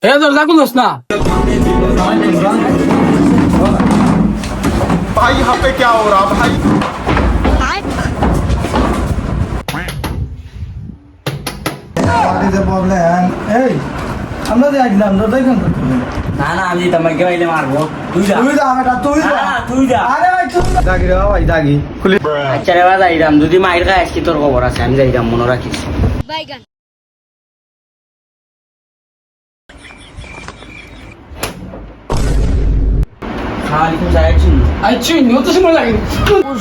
दरजा खुलोस ना भाई यहाँ पे क्या हो रहा भाई আমরা দেখলাম তোটাই কেন করতে না না আমি তোমাকে বাইলে মারবো তুই যা তুই যা বেটা তুই যা না, তুই যা আরে ভাই তুই দাগি রে ভাই দাগি খুলি আচ্ছা রে বাবা যাইরাম যদি মাইর খাই আজকে তোর খবর আছে আমি যাইরাম মনে রাখিস বাইগান খালি কোন জায়গায় ছিল আচ্ছা নিও তো সময় লাগে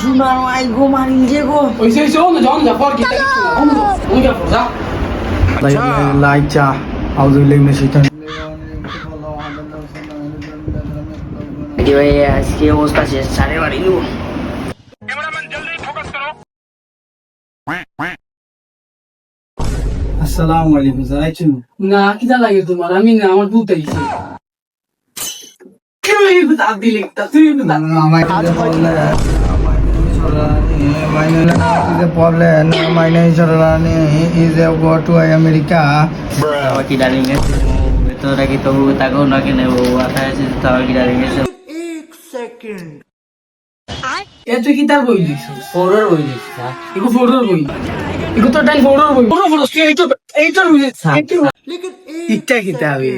শোনা আই গো মারি যে গো ওইসে অন্য জন যা পর কি অন্য কে পড়া লাইচা আউযুবিল্লাহি মিনাশ শাইতানির এটি ভাই আজকে অবস্থা শেষ সাড়ে বাড়ি নিব আসসালামু আলাইকুম স্যার আইছেন না কিটা লাগে তোমার আমি না আমার ভূত আইছে কেমন দাঁত দিলে তুই না আমায় দিতে বললে my name is Sharlani. Is a go to America. আমার কি ডালিং আছে তোরা কি তবু তাকেও না কিনে ও আতা আছে তারা কি ডালিং আছে এ তুই কি তার বই দিছিস ফোরের বই দিছিস ইগো ফোরর বই ইগো তো টাইম ফোরর বই ফোরর ফোরর তুই এইটার বুঝে ইচ্ছা কিতা হবে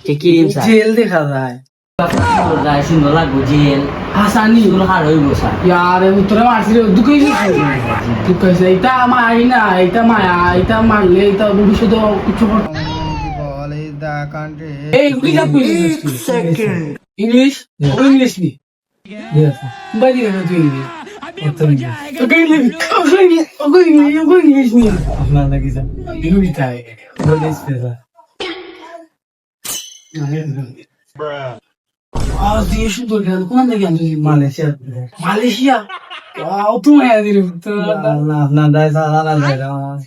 কে কি রিম স্যার জেল দেখা যায় গায় সুন্দর লাগবো জেল হাসানি এগুলো হার হইব স্যার यार উত্তরে মারছিল দুঃখই দুঃখই এটা আমার আইনা এটা মায়া এটা মারলে এটা ভবিষ্যতে কিছু Is the country. এই কি যা কইছিস সেকেন্ড ইংলিশ ইংলিশ নি বাইরে না তুই ইংলিশ ওকে ইংলিশ নি আপনার নাকি স্যার ইংলিশ তাই বলিস স্যার দিয়ে শুধু কোন দিকে আনছিস মালয়েশিয়া মালয়েশিয়া ও তুমি আদির না আপনার দায় সারা না যায়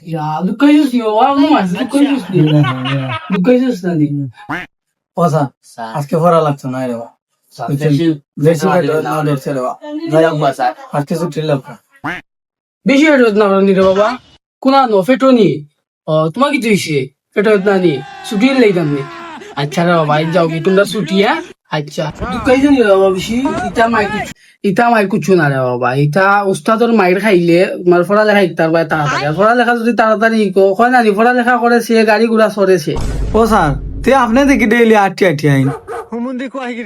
Ya, দুঃখইছিস ও আমি মাস দুঃখইছিস দুঃখইছিস না দি ওসা আজকে পড়া লাগতো না রে বাবা বেশি না দেখছে রে বাবা যাই হোক বাসা আজকে ছুটি লাগবে বেশি হেঁটে না নি রে বাবা কোনা নো ফেটো নি ও তোমার কি হইছে ফেটো না নি ছুটি লইতাম নি আচ্ছা রে বাবা যাও কি তোমরা ছুটি হ্যাঁ আচ্ছা দুঃখইছিস নি রে বাবা বেশি ইটা মাই কিছু না রে বাবা ইটা উস্তাদর মাইর খাইলে তোমার পড়ালেখা ইতার বাই তাড়াতাড়ি আর পড়ালেখা যদি তাড়াতাড়ি কয় না পড়ালেখা করেছে গাড়ি ঘোড়া সরেছে ও স্যার তে আপনি দেখি ডেইলি আটি আটি আইন